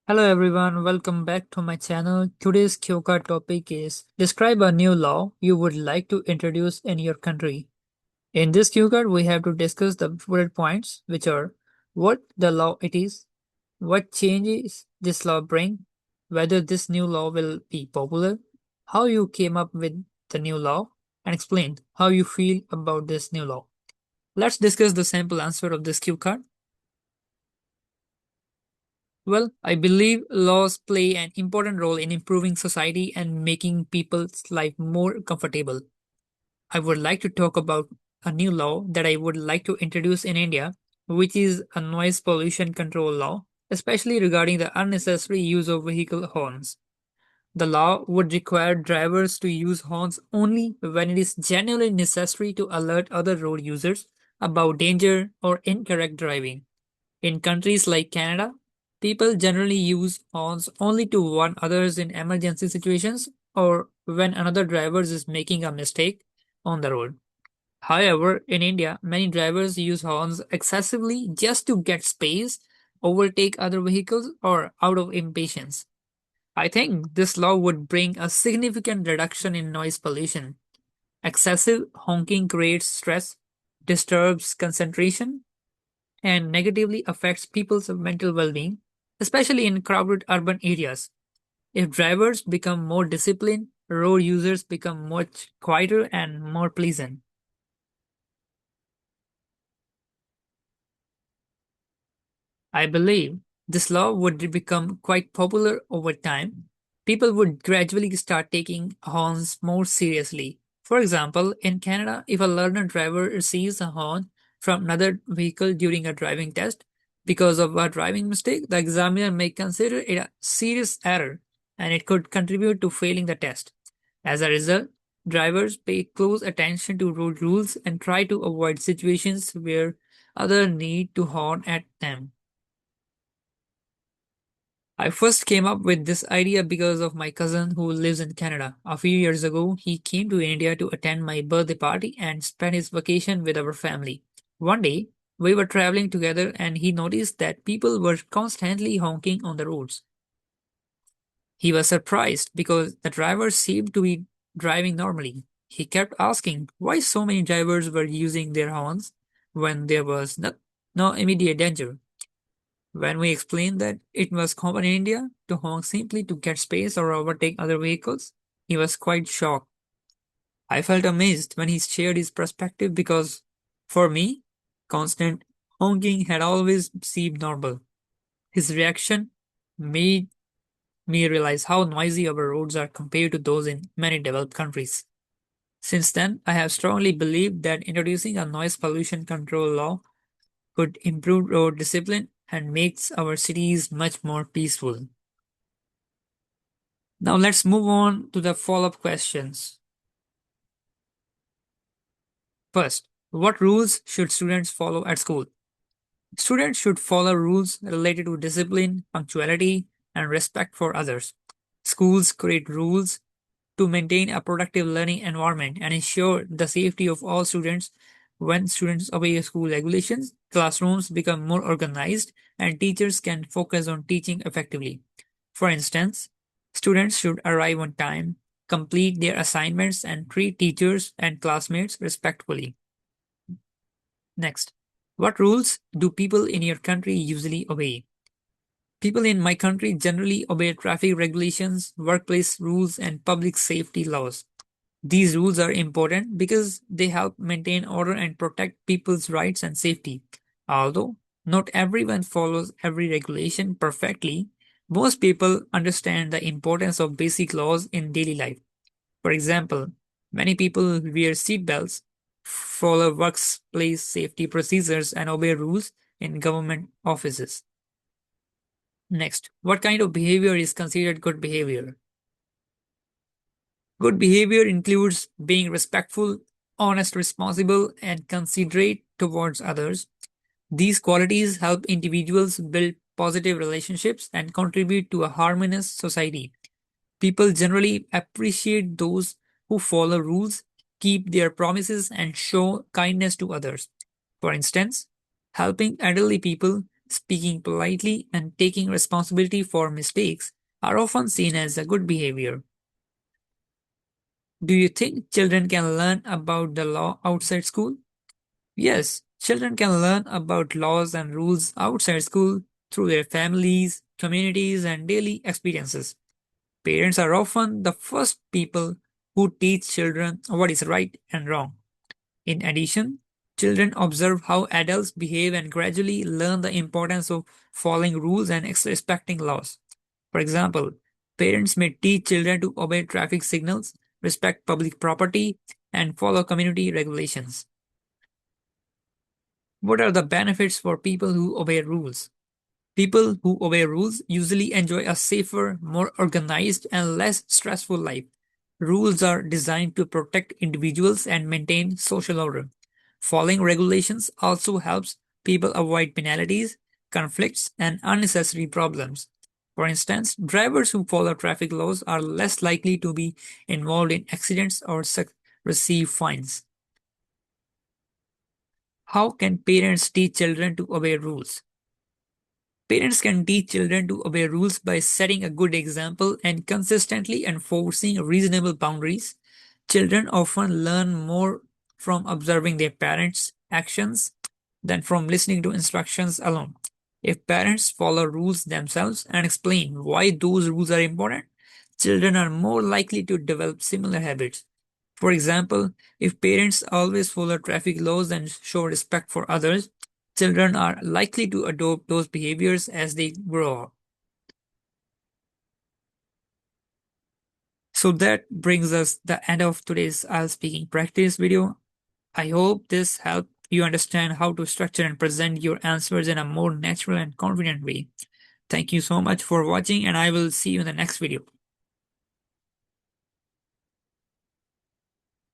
Hello everyone, welcome back to my channel. Today's Kyoka topic is describe a new law you would like to introduce in your country. In this Kyoka, we have to discuss the bullet points, which are what the law it is, what changes this law bring, whether this new law will be popular, how you came up with the new law, and explain how you feel about this new law. Let's discuss the sample answer of this cue card. Well, I believe laws play an important role in improving society and making people's life more comfortable. I would like to talk about a new law that I would like to introduce in India, which is a noise pollution control law, especially regarding the unnecessary use of vehicle horns. The law would require drivers to use horns only when it is genuinely necessary to alert other road users about danger or incorrect driving. In countries like Canada, people generally use horns only to warn others in emergency situations or when another driver is making a mistake on the road. However, in India, many drivers use horns excessively just to get space, overtake other vehicles, or out of impatience. I think this law would bring a significant reduction in noise pollution. Excessive honking creates stress, disturbs concentration, and negatively affects people's mental well being, especially in crowded urban areas. If drivers become more disciplined, road users become much quieter and more pleasant. I believe this law would become quite popular over time. People would gradually start taking horns more seriously. For example, in Canada, if a learner driver receives a horn from another vehicle during a driving test because of a driving mistake, the examiner may consider it a serious error and it could contribute to failing the test. As a result, drivers pay close attention to road rules and try to avoid situations where others need to horn at them. I first came up with this idea because of my cousin who lives in Canada. A few years ago, he came to India to attend my birthday party and spend his vacation with our family. One day, we were traveling together and he noticed that people were constantly honking on the roads. He was surprised because the drivers seemed to be driving normally. He kept asking why so many drivers were using their horns when there was no immediate danger. When we explained that it was common in India to honk simply to get space or overtake other vehicles, he was quite shocked. I felt amazed when he shared his perspective because, for me, constant honking had always seemed normal. His reaction made me realize how noisy our roads are compared to those in many developed countries. Since then, I have strongly believed that introducing a noise pollution control law could improve road discipline and makes our cities much more peaceful. Now let's move on to the follow-up questions. First, what rules should students follow at school? Students should follow rules related to discipline, punctuality, and respect for others. Schools create rules to maintain a productive learning environment and ensure the safety of all students. When students obey school regulations, classrooms become more organized and teachers can focus on teaching effectively. For instance, students should arrive on time, complete their assignments, and treat teachers and classmates respectfully. Next, what rules do people in your country usually obey? People in my country generally obey traffic regulations, workplace rules, and public safety laws. These rules are important because they help maintain order and protect people's rights and safety. Although not everyone follows every regulation perfectly, most people understand the importance of basic laws in daily life. For example, many people wear seatbelts, follow workplace safety procedures, and obey rules in government offices. Next, what kind of behavior is considered good behavior? Good behavior includes being respectful, honest, responsible, and considerate towards others. These qualities help individuals build positive relationships and contribute to a harmonious society. People generally appreciate those who follow rules, keep their promises, and show kindness to others. For instance, helping elderly people, speaking politely, and taking responsibility for mistakes are often seen as a good behavior. Do you think children can learn about the law outside school? Yes, children can learn about laws and rules outside school through their families, communities, and daily experiences. Parents are often the first people who teach children what is right and wrong. In addition, children observe how adults behave and gradually learn the importance of following rules and respecting laws. For example, parents may teach children to obey traffic signals, respect public property, and follow community regulations. What are the benefits for people who obey rules? People who obey rules usually enjoy a safer, more organized, and less stressful life. Rules are designed to protect individuals and maintain social order. Following regulations also helps people avoid penalties, conflicts, and unnecessary problems. For instance, drivers who follow traffic laws are less likely to be involved in accidents or receive fines. How can parents teach children to obey rules? Parents can teach children to obey rules by setting a good example and consistently enforcing reasonable boundaries. Children often learn more from observing their parents' actions than from listening to instructions alone. If parents follow rules themselves and explain why those rules are important, children are more likely to develop similar habits. For example, if parents always follow traffic laws and show respect for others, children are likely to adopt those behaviors as they grow up. So that brings us the end of today's IELTS speaking practice video. I hope this helped you understand how to structure and present your answers in a more natural and confident way. Thank you so much for watching, and I will see you in the next video.